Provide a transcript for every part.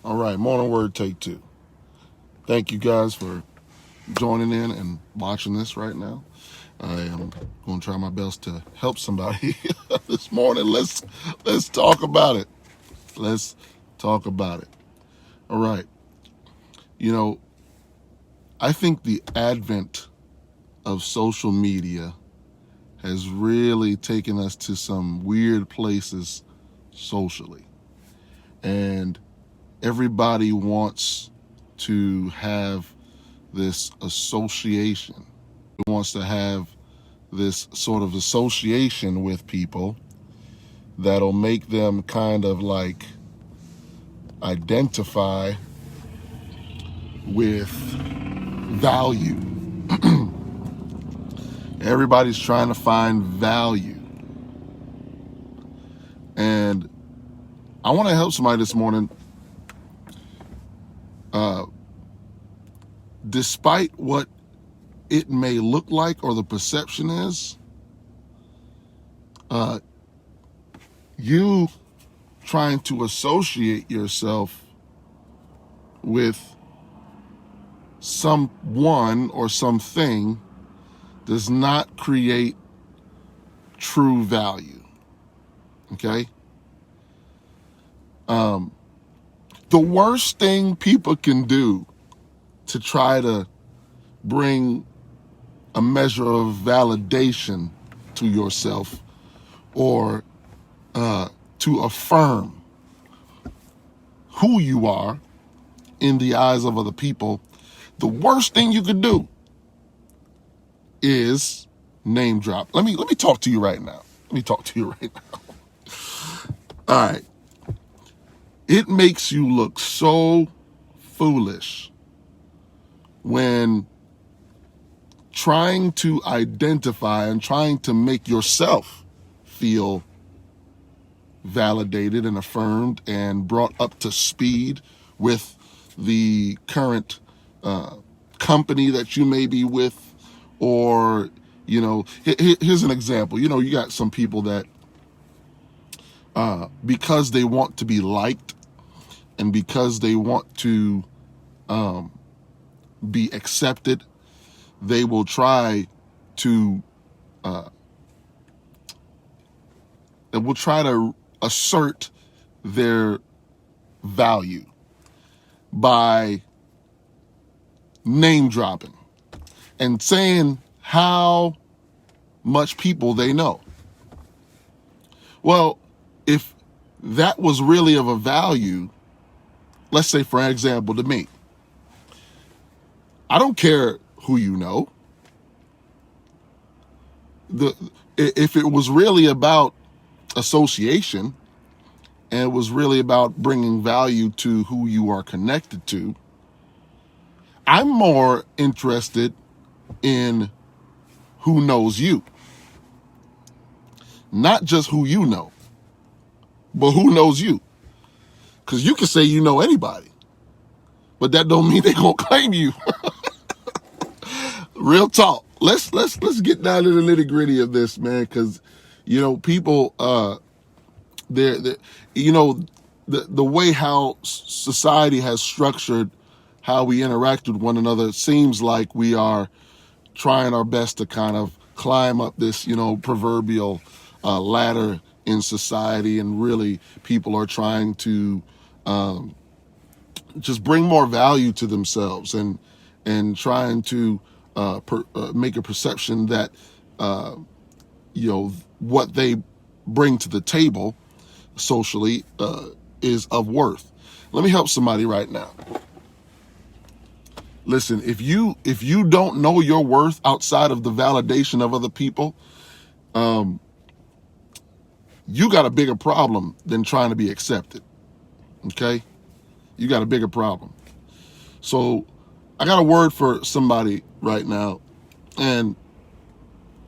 All right, morning word take two. Thank you guys for joining in and watching this right now. I am going to try my best to help somebody this morning. Let's talk about it. Let's talk about it. All right. You know, I think the advent of social media has really taken us to some weird places socially. And everybody wants to have this association. It wants to have this sort of association with people that'll make them kind of like identify with value. Everybody's trying to find value. And I want to help somebody this morning. Despite what it may look like or the perception is, you trying to associate yourself with someone or something does not create true value. Okay? The worst thing people can do to try to bring a measure of validation to yourself or to affirm who you are in the eyes of other people, the worst thing you could do is name drop. Let me talk to you right now. All right. It makes you look so foolish when trying to identify and trying to make yourself feel validated and affirmed and brought up to speed with the current company that you may be with. Or, you know, here's an example. You know, you got some people that because they want to be liked and because they want to be accepted, they will try to assert their value by name dropping and saying how much people they know. Well, if that was really of a value, let's say, for example, to me, I don't care who you know. If it was really about association and it was really about bringing value to who you are connected to, I'm more interested in who knows you. Not just who you know, but who knows you. Because you can say you know anybody, but that don't mean they're going to claim you. Real talk. Let's get down to the nitty gritty of this, man. Because, you know, people, you know, the way how society has structured how we interact with one another, it seems like we are trying our best to kind of climb up this, you know, proverbial ladder in society, and really people are trying to just bring more value to themselves and trying to make a perception that you know, what they bring to the table socially is of worth. Let me help somebody right now. Listen, if you don't know your worth outside of the validation of other people, you got a bigger problem than trying to be accepted. Okay? You got a bigger problem. So I got a word for somebody right now. And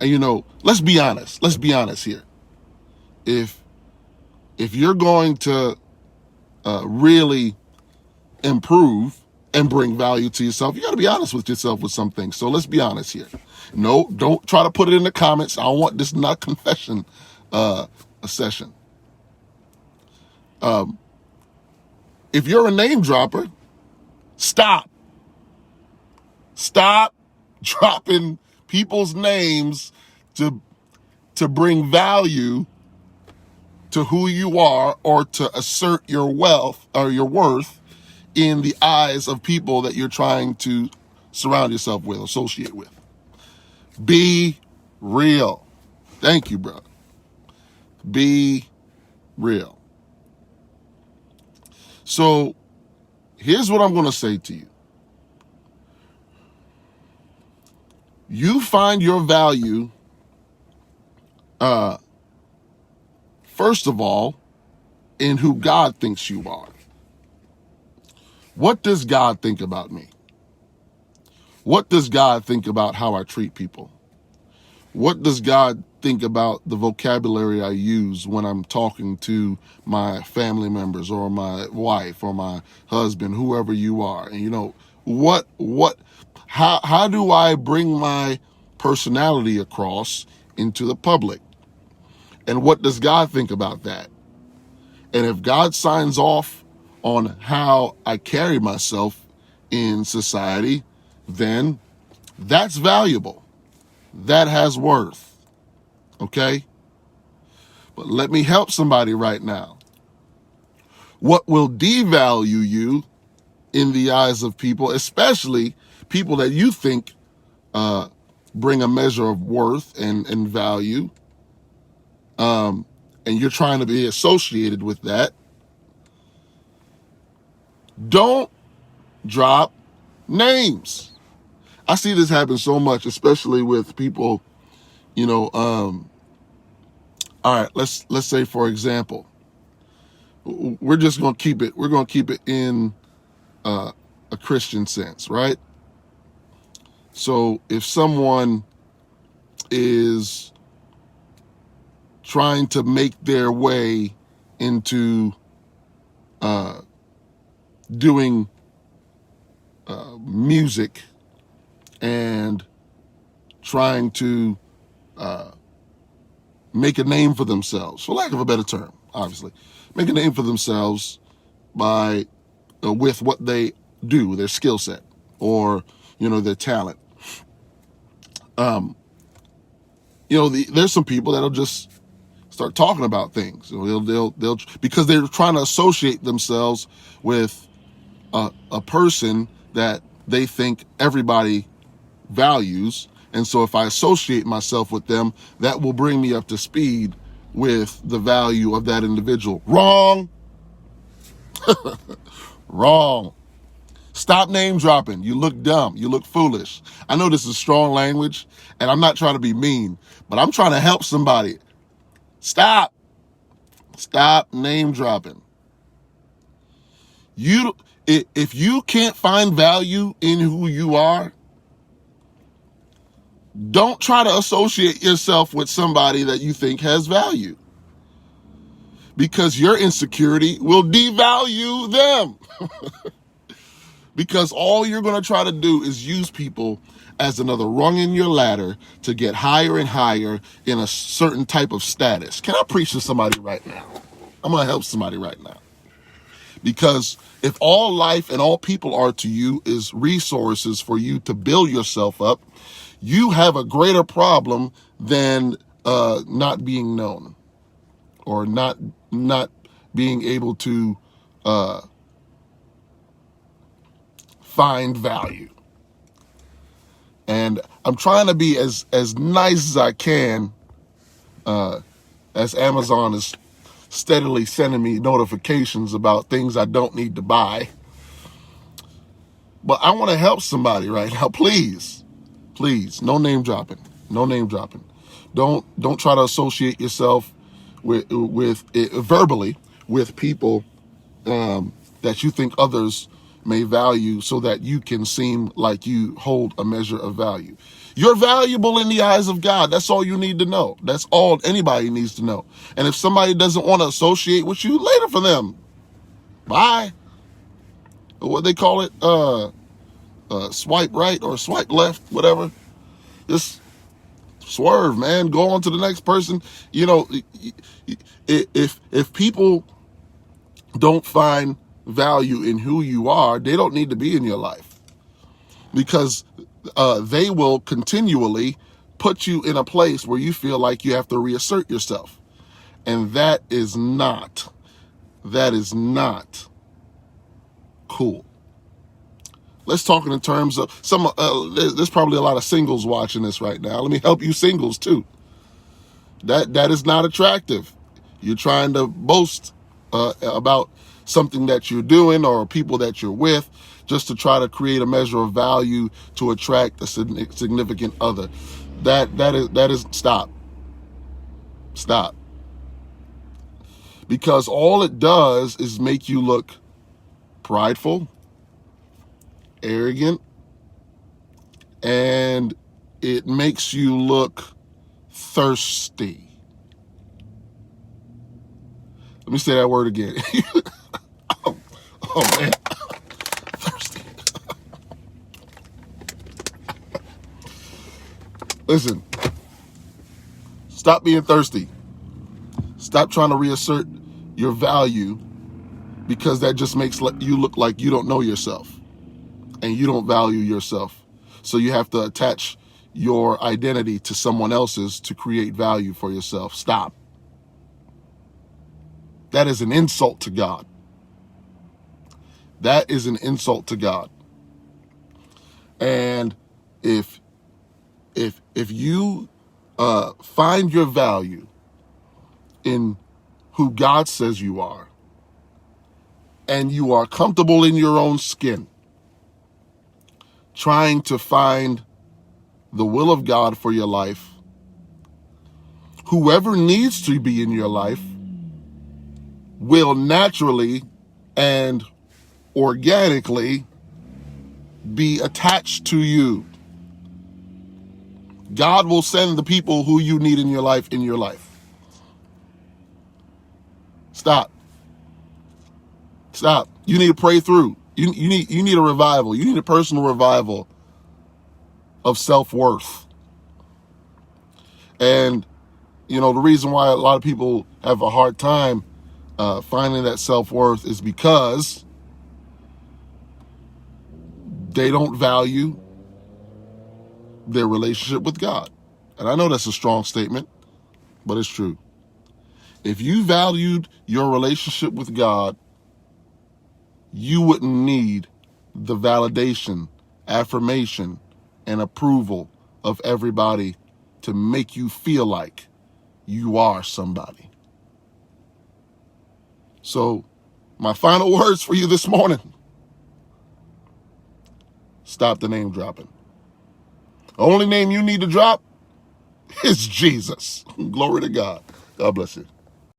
you know, let's be honest. Let's be honest here. If you're going to really improve and bring value to yourself, you got to be honest with yourself with some things. So let's be honest here. No, don't try to put it in the comments. I don't want this, not confession a session. if you're a name dropper, stop. Stop dropping people's names to bring value to who you are or to assert your wealth or your worth in the eyes of people that you're trying to surround yourself with, associate with. Be real. Thank you, brother. Be real. So here's what I'm going to say to you. You find your value, first of all, in who God thinks you are. What does God think about me? What does God think about how I treat people? What does God think about the vocabulary I use when I'm talking to my family members or my wife or my husband, whoever you are? And how do I bring my personality across into the public? And what does God think about that? And if God signs off on how I carry myself in society, then that's valuable. That has worth. Okay? But let me help somebody right now. What will devalue you in the eyes of people, especially people that you think bring a measure of worth and value, and you're trying to be associated with that, don't drop names. I see this happen so much, especially with people, all right, let's say, for example, we're going to keep it in a Christian sense, right? So if someone is trying to make their way into doing music and trying to make a name for themselves, for lack of a better term, obviously, make a name for themselves by with what they do, their skill set, or their talent. There's some people that'll just start talking about things. They'll because they're trying to associate themselves with a person that they think everybody values. And so if I associate myself with them, that will bring me up to speed with the value of that individual. Wrong. Wrong. Stop name dropping. You look dumb. You look foolish. I know this is strong language, and I'm not trying to be mean, but I'm trying to help somebody. Stop. Stop name dropping. If you can't find value in who you are, don't try to associate yourself with somebody that you think has value, because your insecurity will devalue them. Because all you're going to try to do is use people as another rung in your ladder to get higher and higher in a certain type of status. Can I preach to somebody right now? I'm going to help somebody right now. Because if all life and all people are to you is resources for you to build yourself up, you have a greater problem than not being known, or not being able to find value. And I'm trying to be as nice as I can, as Amazon is steadily sending me notifications about things I don't need to buy. But I want to help somebody right now. Please, no name dropping. No name dropping. Don't try to associate yourself with verbally with people that you think others may value, so that you can seem like you hold a measure of value. You're valuable in the eyes of God. That's all you need to know. That's all anybody needs to know. And if somebody doesn't want to associate with you, later for them. Bye. What they call it, swipe right or swipe left, whatever. Just swerve, man. Go on to the next person. If people don't find value in who you are, they don't need to be in your life, because they will continually put you in a place where you feel like you have to reassert yourself. And that is not cool. Let's talk in terms of there's probably a lot of singles watching this right now. Let me help you singles too. That is not attractive. You're trying to boast about something that you're doing or people that you're with just to try to create a measure of value to attract a significant other. That is stop. Because all it does is make you look prideful, arrogant, and it makes you look thirsty. Let me say that word again. oh man, thirsty. Listen, stop being thirsty. Stop trying to reassert your value, because that just makes you look like you don't know yourself and you don't value yourself. So you have to attach your identity to someone else's to create value for yourself. Stop. That is an insult to God. That is an insult to God. And if you find your value in who God says you are, and you are comfortable in your own skin, trying to find the will of God for your life, whoever needs to be in your life will naturally and organically be attached to you. God will send the people who you need in your life. Stop. You need to pray through. You need a revival. You need a personal revival of self-worth. And, the reason why a lot of people have a hard time finding that self-worth is because they don't value their relationship with God. And I know that's a strong statement, but it's true. If you valued your relationship with God, you wouldn't need the validation, affirmation, and approval of everybody to make you feel like you are somebody. So, my final words for you this morning: stop the name dropping. The only name you need to drop is Jesus. Glory to God. God bless you.